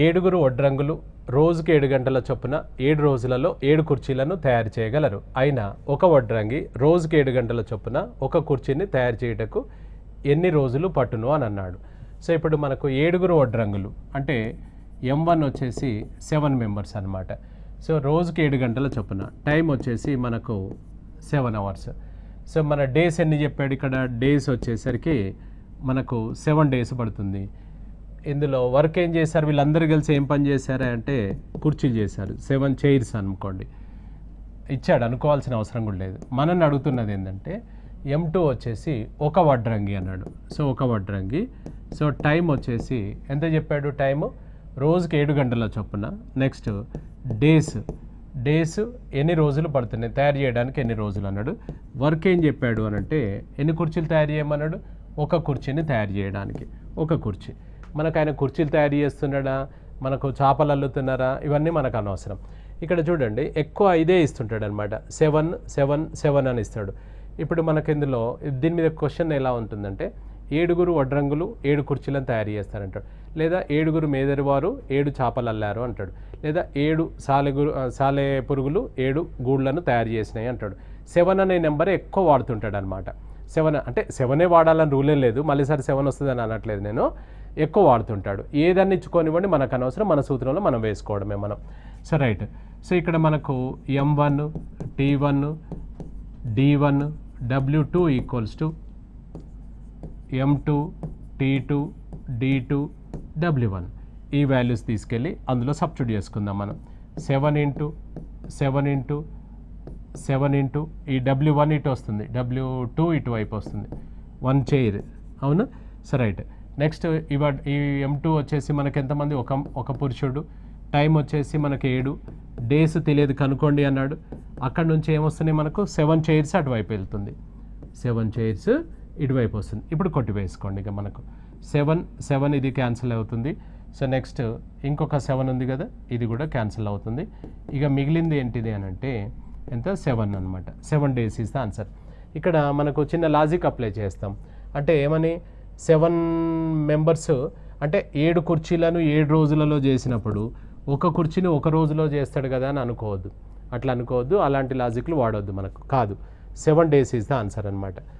ఏడుగురు వడ్రంగులు రోజుకి 7 గంటల చొప్పున 7 రోజులలో 7 కుర్చీలను తయారు చేయగలరు. అయినా ఒక వడ్రంగి రోజుకి 7 గంటల చొప్పున ఒక కుర్చీని తయారు చేయుటకు ఎన్ని రోజులు పట్టును అని అన్నాడు. సో ఇప్పుడు మనకు ఏడుగురు వడ్రంగులు అంటే M1 వచ్చేసి 7 మెంబర్స్ అనమాట. సో రోజుకి 7 గంటల చొప్పున టైం వచ్చేసి మనకు 7 అవర్స్. సో మన డేస్ ఎన్ని చెప్పాడు ఇక్కడ? డేస్ వచ్చేసరికి మనకు 7 డేస్ పడుతుంది. ఇందులో వర్క్ ఏం చేశారు వీళ్ళందరూ కలిసి ఏం పని చేశారా అంటే కుర్చీలు చేశారు. 7 చైర్స్ అనుకోండి ఇచ్చాడు, అనుకోవాల్సిన అవసరం కూడా లేదు. మనల్ని అడుగుతున్నది ఏంటంటే M2 వచ్చేసి ఒక వడ్రంగి అన్నాడు. సో ఒక వడ్రంగి. సో టైం వచ్చేసి ఎంత చెప్పాడు? టైము రోజుకి 7 గంటల చొప్పున. నెక్స్ట్ డేస్ ఎన్ని రోజులు పడుతున్నాయి తయారు చేయడానికి, ఎన్ని రోజులు అన్నాడు. వర్క్ ఏం చెప్పాడు అని అంటే ఎన్ని కుర్చీలు తయారు చేయమన్నాడు? ఒక కుర్చీని తయారు చేయడానికి ఒక కుర్చీ. మనకు ఆయన కుర్చీలు తయారు చేస్తున్నాడా, మనకు చేపలు అల్లుతున్నారా, ఇవన్నీ మనకు అనవసరం. ఇక్కడ చూడండి ఎక్కువ ఇదే ఇస్తుంటాడు అనమాట. 7 అని ఇస్తాడు. ఇప్పుడు మనకు ఇందులో దీని మీద క్వశ్చన్ ఎలా ఉంటుందంటే 7 వడ్రంగులు 7 కుర్చీలను తయారు చేస్తారంటాడు, లేదా 7 మేదరివారు 7 చేపలు అల్లారు అంటాడు, లేదా 7 సాలె పురుగులు 7 గూళ్ళను తయారు చేసినాయి అంటాడు. 7 అనే నెంబర్ ఎక్కువ వాడుతుంటాడు అనమాట. 7 అంటే 7 వాడాలని రూలే లేదు, మళ్ళీసారి 7 వస్తుందని అనట్లేదు నేను, ఎక్కువ వాడుతుంటాడు. ఏదన్నా ఇచ్చుకోనివ్వండి మనకు అనవసరం, మన సూత్రంలో మనం వేసుకోవడమే మనం. So right. సో ఇక్కడ మనకు M1 T1 D1 W2 equals to M2 T2 D2 W1. ఈ వాల్యూస్ తీసుకెళ్ళి అందులో సబ్స్టిట్యూట్ చేసుకుందాం మనం. 7 ఇంటూ ఈ W1 ఇటు వస్తుంది, W2 ఇటువైపు వస్తుంది, 1 చైర్. అవును. So right. నెక్స్ట్ ఈ M2 వచ్చేసి మనకి ఎంతమంది? ఒక పురుషుడు. టైం వచ్చేసి మనకి 7 డేస్ తెలియదు కనుక్కోండి అన్నాడు. అక్కడ నుంచి ఏమొస్తున్నాయి మనకు? 7 చైర్స్ అటువైపు వెళ్తుంది, 7 చైర్స్ ఇటువైపు వస్తుంది. ఇప్పుడు కొట్టి వేసుకోండి ఇక మనకు 7 ఇది క్యాన్సిల్ అవుతుంది. సో నెక్స్ట్ ఇంకొక 7 ఉంది కదా, ఇది కూడా క్యాన్సిల్ అవుతుంది. ఇక మిగిలింది ఏంటిది అని అంటే ఎంత? 7 అనమాట. 7 డేస్ ఇస్ ద ఆన్సర్. ఇక్కడ మనకు చిన్న లాజిక్ అప్లై చేస్తాం. అంటే ఏమని? 7 మెంబర్స్ అంటే 7 కుర్చీలను 7 రోజులలో చేసినప్పుడు ఒక కుర్చీని ఒక రోజులో చేస్తాడు కదా అని అనుకోవద్దు, అట్లా అనుకోవద్దు, అలాంటి లాజిక్లు వాడవద్దు మనకు. కాదు, 7 డేస్ ఈజ్ ద ఆన్సర్ అనమాట.